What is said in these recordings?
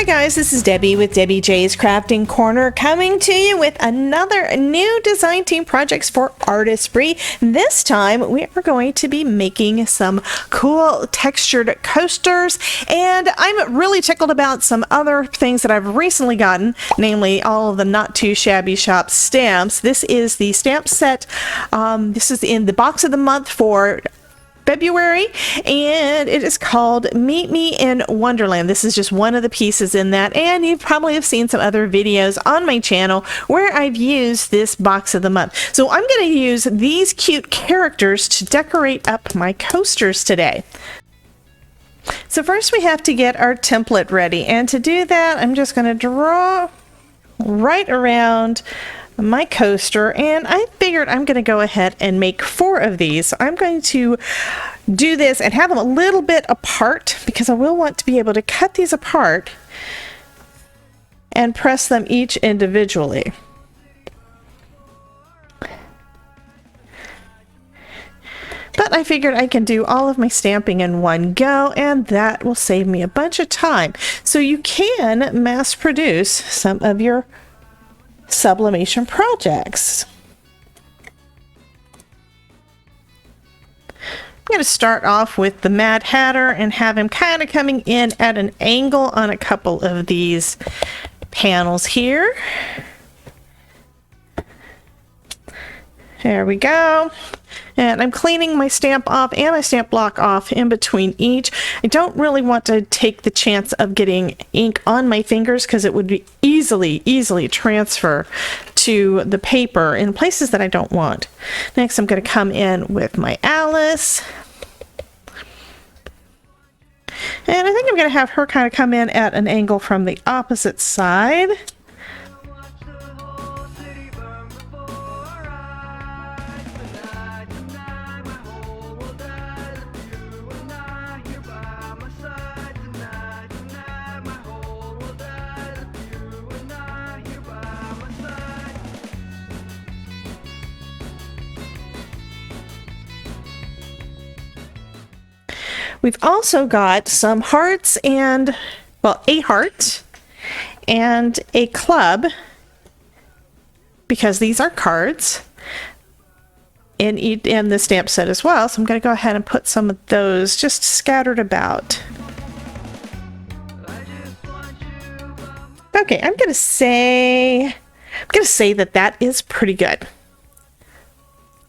Hi guys, this is Debbie with Debbie J's Crafting Corner, coming to you with another new design team projects for Artesprix. This time we are going to be making some cool textured coasters, and I'm really tickled about some other things that I've recently gotten, namely all of the Not Too Shabby Shop stamps. This is the stamp set. This is in the box of the month for February, and it is called Meet Me in Wonderland. This is just one of the pieces in that, and you probably have seen some other videos on my channel where I've used this box of the month. So I'm going to use these cute characters to decorate up my coasters today. So first we have to get our template ready, and to do that I'm just going to draw right around my coaster, and I figured I'm going to go ahead and make 4 of these. So I'm going to do this and have them a little bit apart because I will want to be able to cut these apart and press them each individually. But I figured I can do all of my stamping in one go, and that will save me a bunch of time. So you can mass produce some of your sublimation projects. I'm going to start off with the Mad Hatter and have him kind of coming in at an angle on a couple of these panels here. There we go. And I'm cleaning my stamp off and my stamp block off in between each. I don't really want to take the chance of getting ink on my fingers because it would be easily transfer to the paper in places that I don't want. Next, I'm going to come in with my Alice. And I think I'm going to have her kind of come in at an angle from the opposite side. We've also got some hearts and, well, a heart and a club, because these are cards in the stamp set as well. So I'm going to go ahead and put some of those just scattered about. Okay, I'm going to say that that is pretty good.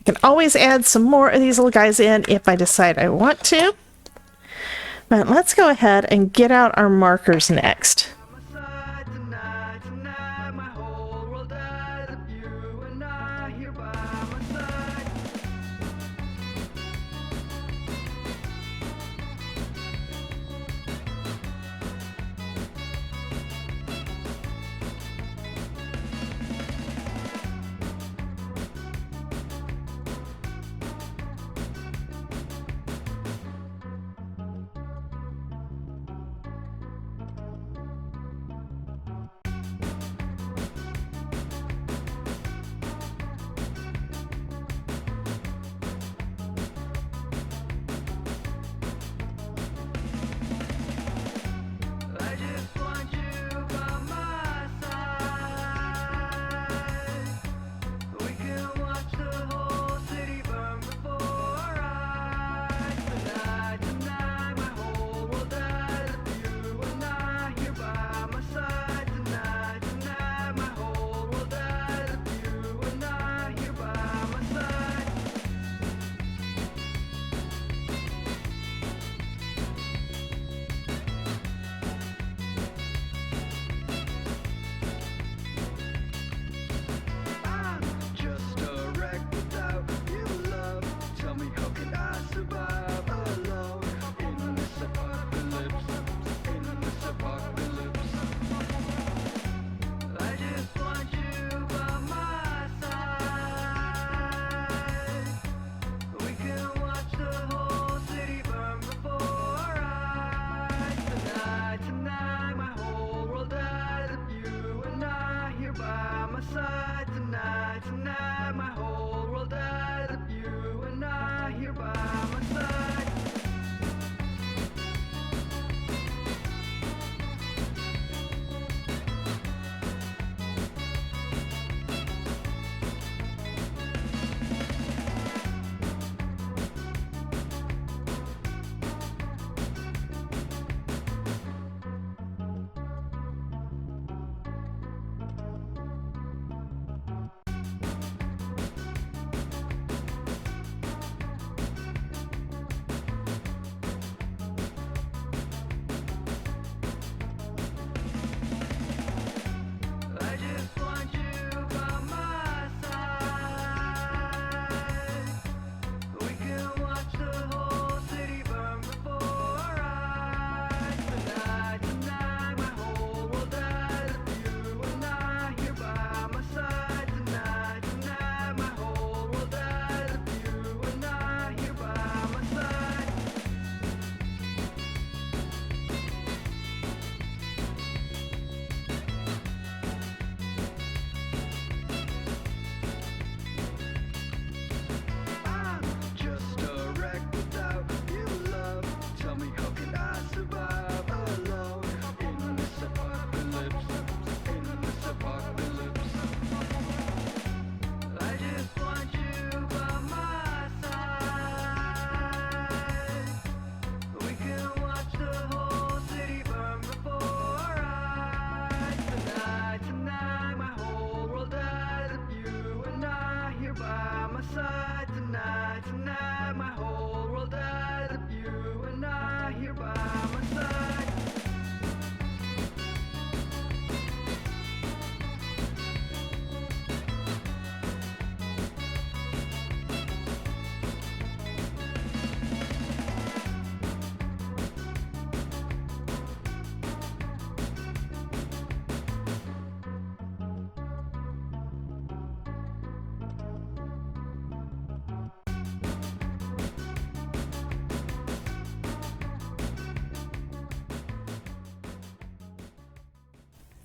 I can always add some more of these little guys in if I decide I want to. But let's go ahead and get out our markers next.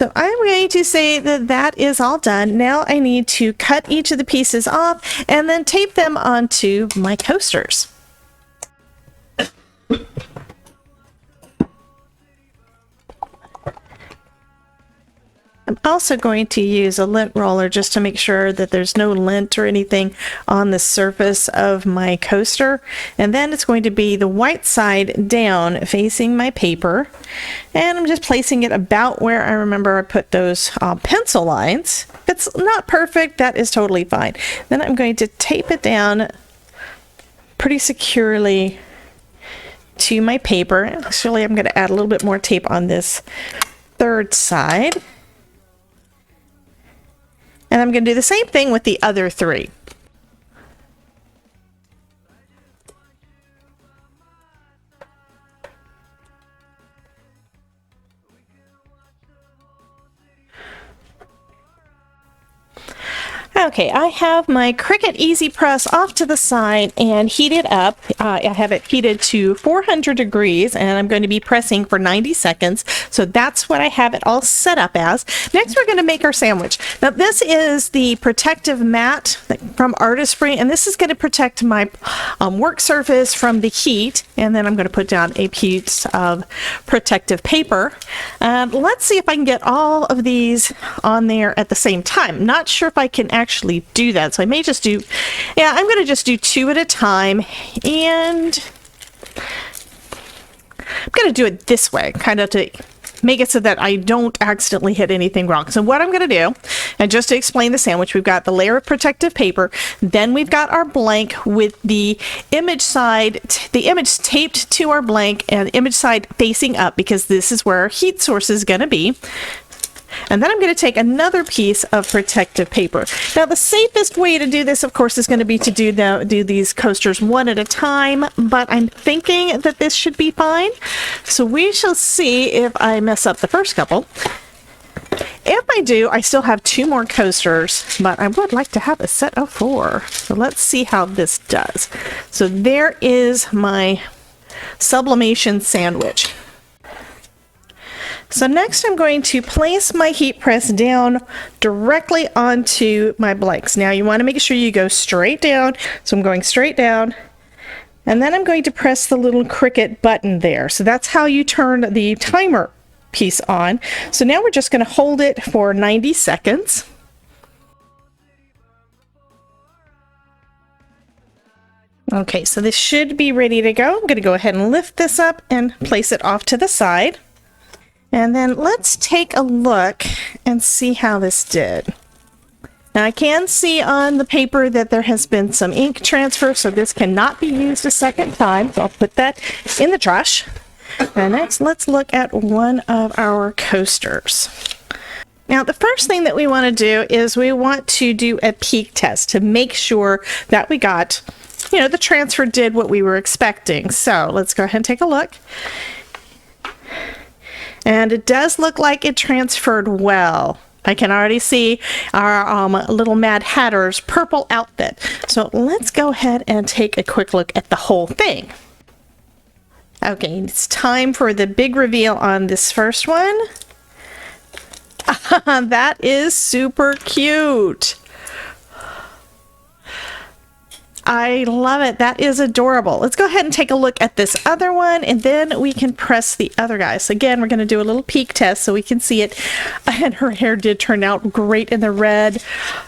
So I'm going to say that that is all done. Now I need to cut each of the pieces off and then tape them onto my coasters. I'm also going to use a lint roller just to make sure that there's no lint or anything on the surface of my coaster. And then it's going to be the white side down facing my paper. And I'm just placing it about where I remember I put those pencil lines. If it's not perfect, that is totally fine. Then I'm going to tape it down pretty securely to my paper. Actually, I'm going to add a little bit more tape on this third side. And I'm going to do the same thing with the other three. Okay, I have my Cricut Easy Press off to the side and heated up. I have it heated to 400 degrees and I'm going to be pressing for 90 seconds. So that's what I have it all set up as. Next, we're going to make our sandwich. Now, this is the protective mat from Artesprix, and this is going to protect my work surface from the heat. And then I'm going to put down a piece of protective paper. Let's see if I can get all of these on there at the same time. Not sure if I can actually do that, so I may just do, yeah, I'm going to just do two at a time, and I'm going to do it this way, kind of to make it so that I don't accidentally hit anything wrong. So what I'm going to do, and just to explain the sandwich, we've got the layer of protective paper, then we've got our blank with the image side, the image taped to our blank and image side facing up because this is where our heat source is going to be. And then I'm going to take another piece of protective paper. Now, the safest way to do this, of course, is going to be to do these coasters one at a time, but I'm thinking that this should be fine. So we shall see if I mess up the first couple. If I do, I still have two more coasters, but I would like to have a set of 4. So let's see how this does. So there is my sublimation sandwich. So next I'm going to place my heat press down directly onto my blanks. Now you want to make sure you go straight down. So I'm going straight down, and then I'm going to press the little Cricut button there. So that's how you turn the timer piece on. So now we're just going to hold it for 90 seconds. Okay, so this should be ready to go. I'm going to go ahead and lift this up and place it off to the side. And then let's take a look and see how this did. Now I can see on the paper that there has been some ink transfer, so this cannot be used a second time. So I'll put that in the trash. And next, let's look at one of our coasters. Now, the first thing that we want to do is we want to do a peak test to make sure that we got, you know, the transfer did what we were expecting. So let's go ahead and take a look. And it does look like it transferred well. I can already see our little Mad Hatter's purple outfit. So let's go ahead and take a quick look at the whole thing. Okay, it's time for the big reveal on this first one. That is super cute. I love it. That is adorable. Let's go ahead and take a look at this other one, and then we can press the other guys. So again, we're going to do a little peek test so we can see it. And her hair did turn out great in the red.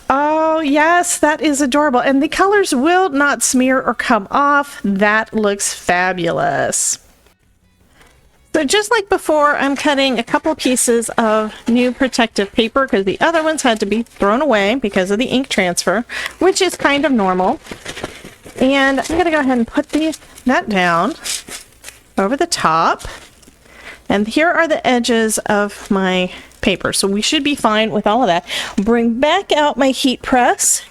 Oh, yes, that is adorable. And the colors will not smear or come off. That looks fabulous. So just like before, I'm cutting a couple pieces of new protective paper because the other ones had to be thrown away because of the ink transfer, which is kind of normal. And I'm going to go ahead and put that down over the top. And here are the edges of my paper. So we should be fine with all of that. Bring back out my heat press.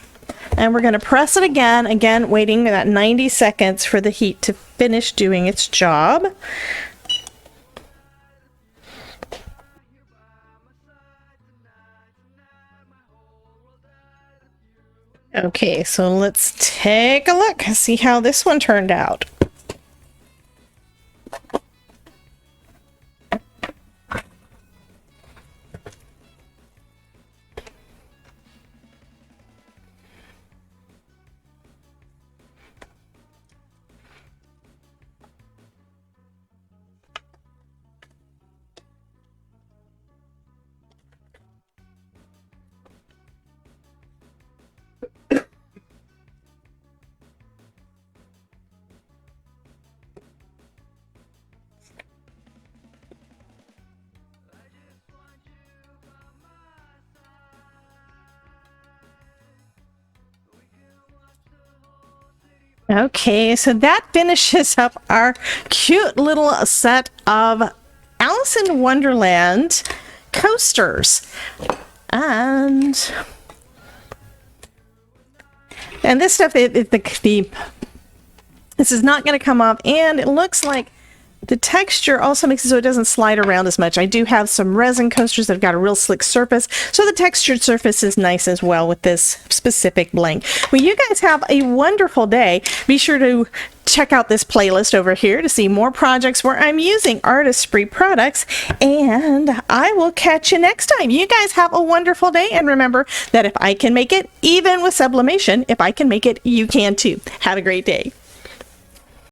And we're going to press it again, waiting that 90 seconds for the heat to finish doing its job. Okay, so let's take a look and see how this one turned out. Okay, so that finishes up our cute little set of Alice in Wonderland coasters. And this stuff, this is not going to come up, and it looks like the texture also makes it so it doesn't slide around as much. I do have some resin coasters that have got a real slick surface, so the textured surface is nice as well with this specific blank. Well, you guys have a wonderful day. Be sure to check out this playlist over here to see more projects where I'm using Artesprix products, and I will catch you next time. You guys have a wonderful day, and remember that if I can make it, even with sublimation, if I can make it, you can too. Have a great day.